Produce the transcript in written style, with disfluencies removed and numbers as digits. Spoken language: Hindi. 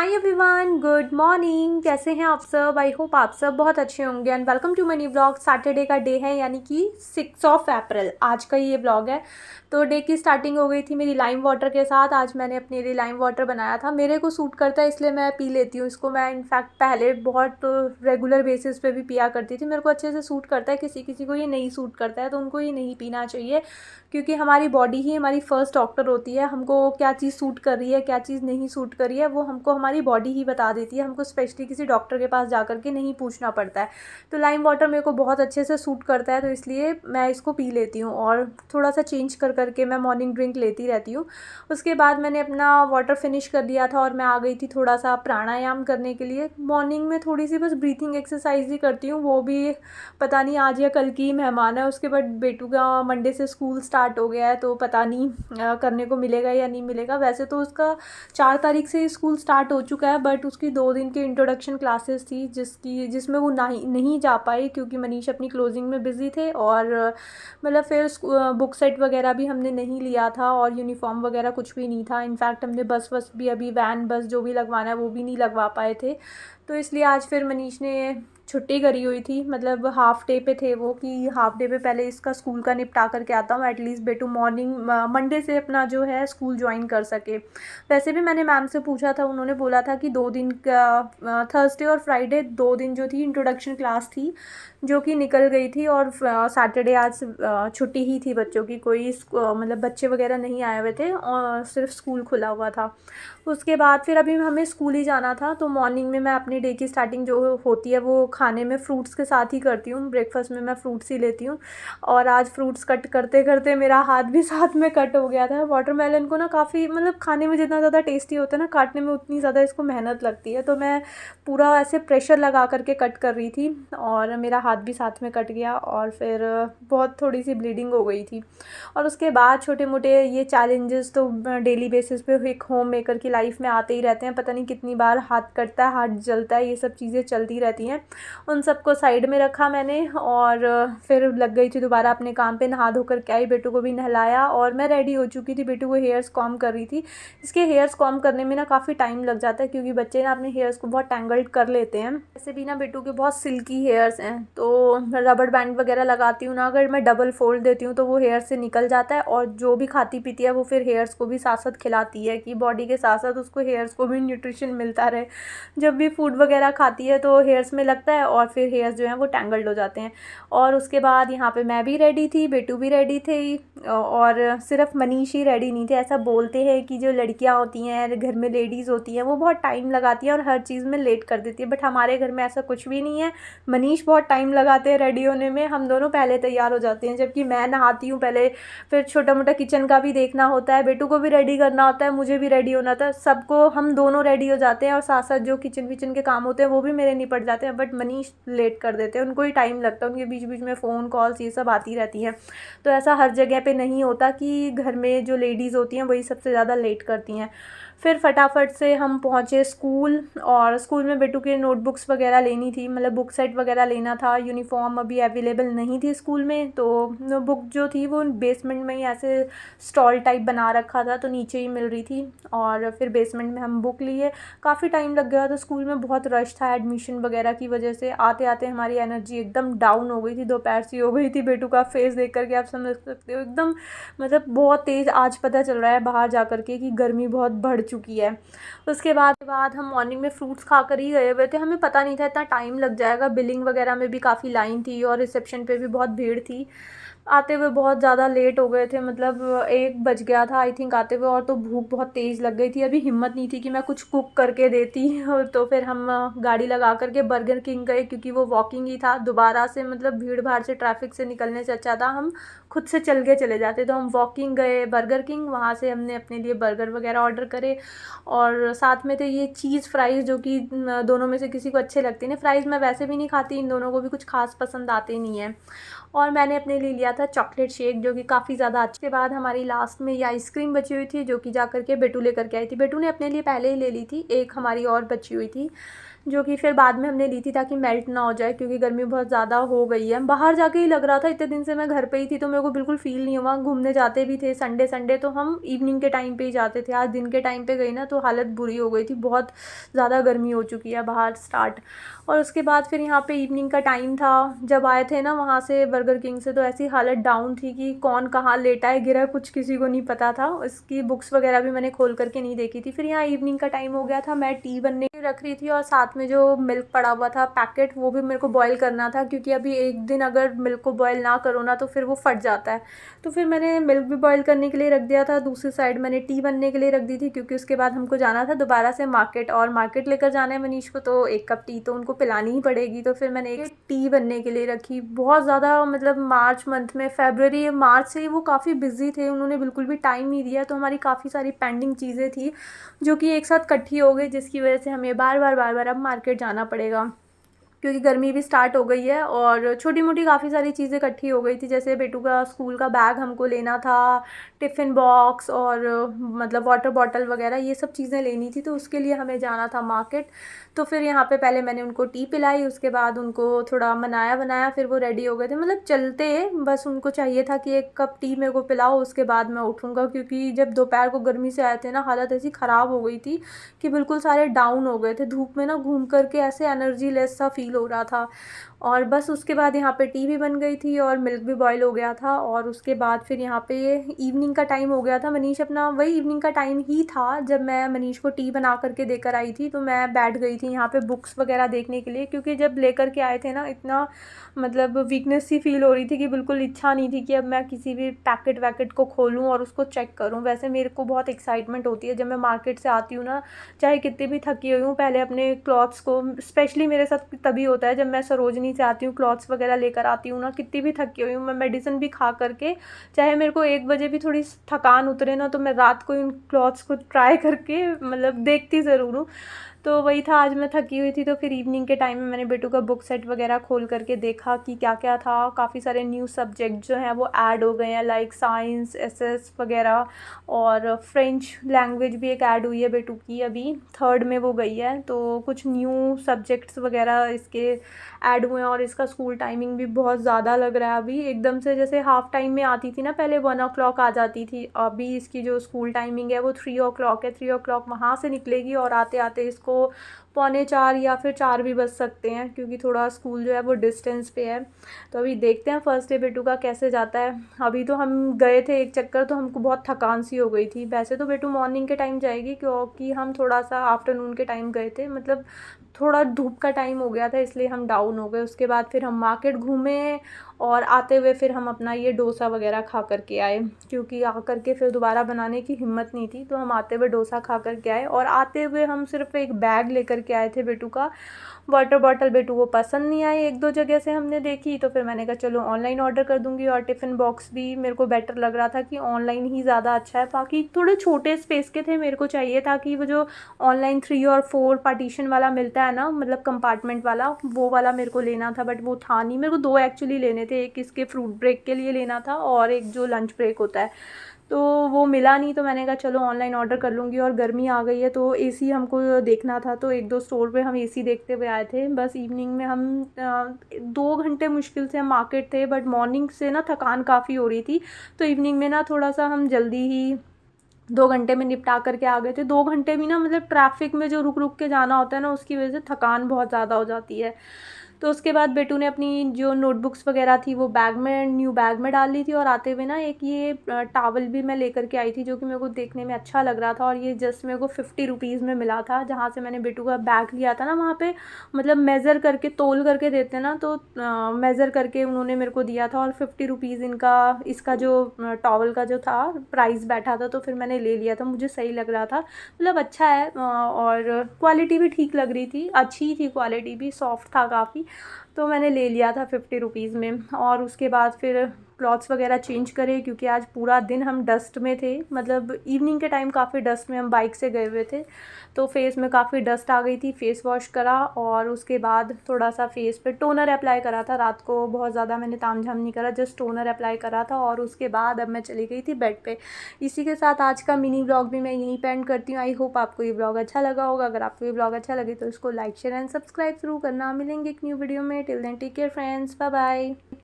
Hi everyone, good morning. कैसे हैं आप सब? आई होप आप सब बहुत अच्छे होंगे and welcome to money blog. Saturday का डे है यानी कि 6 अप्रैल आज का ये ब्लॉग है। तो डे की स्टार्टिंग हो गई थी मेरी लाइम वाटर के साथ। आज मैंने अपने लिए लाइम वाटर बनाया था। मेरे को सूट करता है इसलिए मैं पी लेती हूँ इसको। मैं इनफैक्ट पहले बहुत रेगुलर बेसिस पे भी पिया करती थी। मेरे को अच्छे से सूट करता है। किसी किसी को ये नहीं सूट करता है तो उनको ये नहीं पीना चाहिए, क्योंकि हमारी बॉडी ही हमारी फ़र्स्ट डॉक्टर होती है। हमको क्या चीज़ सूट कर रही है, क्या चीज़ नहीं सूट कर रही है, वो हमको हमारी बॉडी ही बता देती है। हमको स्पेशली किसी डॉक्टर के पास जा कर के नहीं पूछना पड़ता है। तो लाइम वाटर मेरे को बहुत अच्छे से सूट करता है, तो इसलिए मैं इसको पी लेती हूँ और थोड़ा सा चेंज कर करके मैं मॉर्निंग ड्रिंक लेती रहती हूँ। उसके बाद मैंने अपना वाटर फिनिश कर लिया था और मैं आ गई थी थोड़ा सा प्राणायाम करने के लिए। मॉर्निंग में थोड़ी सी बस ब्रीथिंग एक्सरसाइज ही करती हूँ, वो भी पता नहीं आज या कल की मेहमान है उसके बाद बेटू का मंडे से स्कूल स्टार्ट हो गया है, तो पता नहीं करने को मिलेगा या नहीं मिलेगा। वैसे तो उसका 4 तारीख से स्कूल स्टार्ट हो चुका है, बट उसकी 2 दिन की इंट्रोडक्शन क्लासेस थी जिसमें वो नहीं जा पाई, क्योंकि मनीष अपनी क्लोजिंग में बिज़ी थे। और मतलब फिर बुक सेट वगैरह भी हमने नहीं लिया था और यूनिफॉर्म वगैरह कुछ भी नहीं था। इनफैक्ट हमने बस भी अभी वैन बस जो भी लगवाना है वो भी नहीं लगवा पाए थे। तो इसलिए आज फिर मनीष ने छुट्टी करी हुई थी, मतलब हाफ़ डे पे थे वो, कि हाफ़ डे पे पहले इसका स्कूल का निपटा करके आता हूँ, एटलीस्ट बेटू मॉर्निंग मंडे से अपना जो है स्कूल ज्वाइन कर सके। वैसे भी मैंने मैम से पूछा था, उन्होंने बोला था कि 2 दिन का थर्सडे और फ्राइडे 2 दिन जो थी इंट्रोडक्शन क्लास थी जो कि निकल गई थी, और सैटरडे आज छुट्टी ही थी बच्चों की। कोई मतलब बच्चे वगैरह नहीं आए हुए थे और सिर्फ स्कूल खुला हुआ था। उसके बाद फिर अभी हमें स्कूल ही जाना था, तो मॉर्निंग में मैं अपनी डे की स्टार्टिंग जो होती है वो खाने में फ्रूट्स के साथ ही करती हूँ। ब्रेकफास्ट में मैं फ्रूट्स ही लेती हूँ और आज फ्रूट्स कट करते करते मेरा हाथ भी साथ में कट हो गया था। वाटरमेलन को ना काफ़ी, मतलब खाने में जितना ज़्यादा टेस्टी होता है ना, काटने में उतनी ज़्यादा इसको मेहनत लगती है। तो मैं पूरा ऐसे प्रेशर लगा करके कट कर रही थी और मेरा हाथ भी साथ में कट गया और फिर बहुत थोड़ी सी ब्लीडिंग हो गई थी। और उसके बाद छोटे मोटे ये चैलेंजेस तो डेली बेसिस पे एक होम मेकर की लाइफ में आते ही रहते हैं। पता नहीं कितनी बार हाथ कटता है, हाथ जलता है, ये सब चीज़ें चलती रहती हैं। उन सबको साइड में रखा मैंने और फिर लग गई थी दोबारा अपने काम पे। नहा धो कर के आई, बेटू को भी नहलाया और मैं रेडी हो चुकी थी। बेटू को हेयर्स कॉम्ब कर रही थी। इसके हेयर्स कॉम्ब करने में ना काफ़ी टाइम लग जाता है, क्योंकि बच्चे ना अपने हेयर्स को बहुत टैंगल्ड कर लेते हैं। ऐसे भी ना बेटू के बहुत सिल्की हेयर्स हैं, तो रबड़ बैंड वगैरह लगाती हूँ ना, अगर मैं डबल फोल्ड देती हूँ तो वो हेयर से निकल जाता है। और जो भी खाती पीती है वो फिर हेयर्स को भी साथ साथ खिलाती है, कि बॉडी के साथ साथ उसको हेयर्स को भी न्यूट्रिशन मिलता रहे। जब भी फूड वगैरह खाती है तो हेयर्स में लगता है और फिर हेयर्स जो हैं वो टैंगल्ड हो जाते हैं। और उसके बाद यहाँ पे मैं भी रेडी थी, बेटू भी रेडी थे और सिर्फ मनीष ही रेडी नहीं थे। ऐसा बोलते हैं कि जो लड़कियाँ होती हैं, घर में लेडीज़ होती हैं, वो बहुत टाइम लगाती हैं और हर चीज़ में लेट कर देती है, बट हमारे घर में ऐसा कुछ भी नहीं है। मनीष बहुत टाइम लगाते हैं रेडी होने में, हम दोनों पहले तैयार हो जाते हैं। जबकि मैं नहाती हूँ पहले, फिर छोटा मोटा किचन का भी देखना होता है, बेटू को भी रेडी करना होता है, मुझे भी रेडी होना होता है, सबको हम दोनों रेडी हो जाते हैं और साथ साथ जो किचन विचन के काम होते हैं वो भी मेरे निपट जाते हैं। बट मनीष लेट कर देते हैं, उनको ही टाइम लगता है, उनके बीच बीच में फ़ोन कॉल्स ये सब आती रहती हैं। तो ऐसा हर जगह पे नहीं होता कि घर में जो लेडीज़ होती हैं वही सबसे ज़्यादा लेट करती हैं। फिर फटाफट से हम पहुँचे स्कूल, और स्कूल में बेटू के नोटबुक्स वगैरह लेनी थी, मतलब बुक सेट वगैरह लेना था। यूनिफॉर्म अभी अवेलेबल नहीं थी स्कूल में, तो बुक जो थी वो बेसमेंट में ही ऐसे स्टॉल टाइप बना रखा था, तो नीचे ही मिल रही थी। और फिर बेसमेंट में हम बुक लिए। काफ़ी टाइम लग गया था, स्कूल में बहुत रश था एडमिशन वगैरह की वजह से। आते आते हमारी एनर्जी एकदम डाउन हो गई थी, दोपहर सी हो गई थी। बेटू का फेस देख करके आप समझ सकते हो, एकदम मतलब बहुत तेज़ आज पता चल रहा है बाहर जा कर के कि गर्मी बहुत बढ़ चुकी है। उसके बाद हम मॉर्निंग में फ्रूट्स खा कर ही गए हुए थे। हमें पता नहीं था इतना टाइम लग जाएगा। बिलिंग वगैरह में भी काफ़ी लाइन थी और रिसेप्शन पे भी बहुत भीड़ थी। आते हुए बहुत ज़्यादा लेट हो गए थे, मतलब 1 बज गया था आई थिंक आते हुए, और तो भूख बहुत तेज़ लग गई थी। अभी हिम्मत नहीं थी कि मैं कुछ कुक करके देती तो फिर हम गाड़ी लगा करके बर्गर किंग गए, क्योंकि वो वॉकिंग ही था। दोबारा से मतलब भीड़ भाड़ से ट्रैफिक से निकलने से अच्छा था हम खुद से चल के चले जाते। तो हम वॉकिंग गए बर्गर किंग, वहाँ से हमने अपने लिए बर्गर वगैरह ऑर्डर करे। और साथ में थे ये चीज़ फ्राइज़, जो कि दोनों में से किसी को अच्छे लगते हैं। फ्राइज़ मैं वैसे भी नहीं खाती, इन दोनों को भी कुछ खास पसंद आते नहीं हैं। और मैंने अपने लिए लिया था चॉकलेट शेक, जो कि काफ़ी ज़्यादा अच्छे। के बाद हमारी लास्ट में ये आइसक्रीम बची हुई थी, जो कि जा कर के बेटू लेकर के आई थी। बेटू ने अपने लिए पहले ही ले ली थी, एक हमारी और बची हुई थी। जो कि फिर बाद में हमने ली थी ताकि मेल्ट ना हो जाए, क्योंकि गर्मी बहुत ज़्यादा हो गई है। बाहर जाके ही लग रहा था, इतने दिन से मैं घर पे ही थी तो मेरे को बिल्कुल फ़ील नहीं हुआ। घूमने जाते भी थे संडे संडे तो हम इवनिंग के टाइम पे ही जाते थे। आज दिन के टाइम पे गई ना तो हालत बुरी हो गई थी, बहुत ज़्यादा गर्मी हो चुकी है बाहर स्टार्ट। और उसके बाद फिर यहाँ पे इवनिंग का टाइम था, जब आए थे ना वहाँ से बर्गर किंग से, तो ऐसी हालत डाउन थी कि कौन कहाँ लेटा है गिरा है कुछ किसी को नहीं पता था। उसकी बुक्स वगैरह भी मैंने खोल करके नहीं देखी थी। फिर यहाँ इवनिंग का टाइम हो गया था, मैं टी बनने रख रही थी और साथ में जो मिल्क पड़ा हुआ था पैकेट वो भी मेरे को बॉईल करना था, क्योंकि अभी एक दिन अगर मिल्क को बॉईल ना करो ना तो फिर वो फट जाता है। तो फिर मैंने मिल्क भी बॉईल करने के लिए रख दिया था, दूसरी साइड मैंने टी बनने के लिए रख दी थी, क्योंकि उसके बाद हमको जाना था दोबारा से मार्केट, और मार्केट लेकर जाना है मनीष को तो 1 कप टी तो उनको पिलानी ही पड़ेगी। तो फिर मैंने एक टी बनने के लिए रखी। बहुत ज़्यादा मतलब मार्च मंथ में, फरवरी मार्च से ही वो काफ़ी बिजी थे, उन्होंने बिल्कुल भी टाइम नहीं दिया, तो हमारी काफ़ी सारी पेंडिंग चीज़ें थी जो कि एक साथ इकट्ठी हो गई, जिसकी वजह से हमें बार बार अब मार्केट जाना पड़ेगा, क्योंकि गर्मी भी स्टार्ट हो गई है। और छोटी मोटी काफ़ी सारी चीज़ें इकट्ठी हो गई थी, जैसे बेटू का स्कूल का बैग हमको लेना था, टिफ़िन बॉक्स और मतलब वाटर बॉटल वगैरह ये सब चीज़ें लेनी थी, तो उसके लिए हमें जाना था मार्केट। तो फिर यहाँ पे पहले मैंने उनको टी पिलाई, उसके बाद उनको थोड़ा मनाया बनाया, फिर वो रेडी हो गए थे। मतलब चलते बस उनको चाहिए था कि 1 कप टी मेरे को पिलाओ, उसके बाद मैं उठूँगा, क्योंकि जब दोपहर को गर्मी से आए थे ना हालत ऐसी ख़राब हो गई थी कि बिल्कुल सारे डाउन हो गए थे। धूप में ना घूम करके ऐसे एनर्जी लेस सा फील हो रहा था। और बस उसके बाद यहाँ पे टी भी बन गई थी और मिल्क भी बॉईल हो गया था। और उसके बाद फिर यहाँ पे इवनिंग का टाइम हो गया था। मनीष अपना वही इवनिंग का टाइम ही था जब मैं मनीष को टी बना करके देकर आई थी, तो मैं बैठ गई थी यहाँ पे बुक्स वगैरह देखने के लिए, क्योंकि जब लेकर के आए थे ना इतना मतलब वीकनेस सी फील हो रही थी कि बिल्कुल इच्छा नहीं थी कि अब मैं किसी भी पैकेट वैकेट को खोलूँ और उसको चेक करूँ। वैसे मेरे को बहुत एक्साइटमेंट होती है जब मैं मार्केट से आती हूँ ना, चाहे कितनी भी थकी हुई हूँ, पहले अपने क्लॉथ्स को, स्पेशली मेरे साथ तभी होता है जब मैं सरोजनी से आती हूँ, क्लॉथ्स वगैरह लेकर आती हूँ ना, कितनी भी थकी हुई हूँ, मैं मेडिसिन भी खा करके, चाहे मेरे को 1 बजे भी थोड़ी थकान उतरे ना, तो मैं रात को इन क्लॉथ्स को ट्राई करके मतलब देखती ज़रूर हूँ। तो वही था, आज मैं थकी हुई थी तो फिर इवनिंग के टाइम में मैंने बेटू का बुक सेट वगैरह खोल करके देखा कि क्या क्या था। काफ़ी सारे न्यू सब्जेक्ट जो हैं वो ऐड हो गए हैं, लाइक साइंस, एसएस वगैरह, और फ्रेंच लैंग्वेज भी एक ऐड हुई है बेटू की, अभी 3rd में वो गई है। तो कुछ न्यू सब्जेक्ट्स वगैरह इसके ऐड हुए हैं, और इसका स्कूल टाइमिंग भी बहुत ज़्यादा लग रहा है। अभी एकदम से जैसे हाफ टाइम में आती थी ना पहले, 1 o'clock आ जाती थी, अभी इसकी जो स्कूल टाइमिंग है वो 3 o'clock है। 3 o'clock वहाँ से निकलेगी और आते आते इसको 3:45 या फिर 4 भी बज सकते हैं, क्योंकि थोड़ा स्कूल जो है वो डिस्टेंस पे है। तो अभी देखते हैं फर्स्ट डे बेटू का कैसे जाता है। अभी तो हम गए थे एक चक्कर तो हमको बहुत थकान सी हो गई थी। वैसे तो बेटू मॉर्निंग के टाइम जाएगी, क्योंकि हम थोड़ा सा आफ्टरनून के टाइम गए थे, मतलब थोड़ा धूप का टाइम हो गया था इसलिए हम डाउन हो गए। उसके बाद फिर हम मार्केट घूमे और आते हुए फिर हम अपना ये डोसा वगैरह खा करके आए, क्योंकि आ करके फिर दोबारा बनाने की हिम्मत नहीं थी, तो हम आते हुए डोसा खा करके आए। और आते हुए हम सिर्फ एक बैग लेकर के आए थे बेटू का। वाटर बॉटल बेटू को पसंद नहीं आई, 1-2 जगह से हमने देखी, तो फिर मैंने कहा चलो ऑनलाइन ऑर्डर कर दूँगी। और टिफ़िन बॉक्स भी मेरे को बेटर लग रहा था कि ऑनलाइन ही ज़्यादा अच्छा है। बाकी थोड़े छोटे स्पेस के थे, मेरे को चाहिए था कि वो जो ऑनलाइन 3 और 4 पार्टीशन वाला मिलता है ना, मतलब कंपार्टमेंट वाला, वो वाला मेरे को लेना था, बट वो था नहीं। मेरे को 2 एक्चुअली लेने थे, एक इसके फ्रूट ब्रेक के लिए लेना था और एक जो लंच ब्रेक होता है, तो वो मिला नहीं। तो मैंने कहा चलो ऑनलाइन ऑर्डर कर लूँगी। और गर्मी आ गई है तो एसी हमको देखना था, तो 1-2 स्टोर पे हम एसी देखते हुए आए थे। बस इवनिंग में हम 2 घंटे मुश्किल से हम मार्केट थे, बट मॉर्निंग से ना थकान काफ़ी हो रही थी, तो इवनिंग में ना थोड़ा सा हम जल्दी ही 2 घंटे में निपटा करके आ गए थे। 2 घंटे भी ना मतलब ट्रैफिक में जो रुक रुक के जाना होता है ना, उसकी वजह से थकान बहुत ज़्यादा हो जाती है। तो उसके बाद बेटू ने अपनी जो नोटबुक्स वगैरह थी वो बैग में, न्यू बैग में डाल ली थी। और आते हुए ना एक ये टावल भी मैं लेकर के आई थी, जो कि मेरे को देखने में अच्छा लग रहा था, और ये जस्ट मेरे को 50 रुपीज़ में मिला था। जहाँ से मैंने बेटू का बैग लिया था ना, वहाँ पे मतलब मेज़र करके तोल करके देते हैं ना, तो मेज़र करके उन्होंने मेरे को दिया था। और 50 रुपीज़ इनका, इसका जो टॉवल का जो था प्राइस बैठा था, तो फिर मैंने ले लिया था। मुझे सही लग रहा था, मतलब अच्छा है, और क्वालिटी भी ठीक लग रही थी, अच्छी थी क्वालिटी भी, सॉफ्ट था काफ़ी, तो मैंने ले लिया था 50 रुपीज़ में। और उसके बाद फिर क्लॉथ्स वगैरह चेंज करे, क्योंकि आज पूरा दिन हम डस्ट में थे, मतलब इवनिंग के टाइम काफ़ी डस्ट में हम बाइक से गए हुए थे, तो फेस में काफ़ी डस्ट आ गई थी। फेस वॉश करा और उसके बाद थोड़ा सा फेस पे टोनर अप्लाई करा था। रात को बहुत ज़्यादा मैंने तामझाम नहीं करा, जस्ट टोनर अप्लाई करा था और उसके बाद अब मैं चली गई थी बेड पे। इसी के साथ आज का मिनी ब्लॉग भी मैं यहीं पे एंड करती हूँ। आई होप आपको ये ब्लॉग अच्छा लगा होगा। अगर आपको ये ब्लॉग अच्छा लगे तो इसको लाइक शेयर एंड सब्सक्राइब जरूर करना। मिलेंगे एक न्यू वीडियो में। Till then take care friends, bye bye.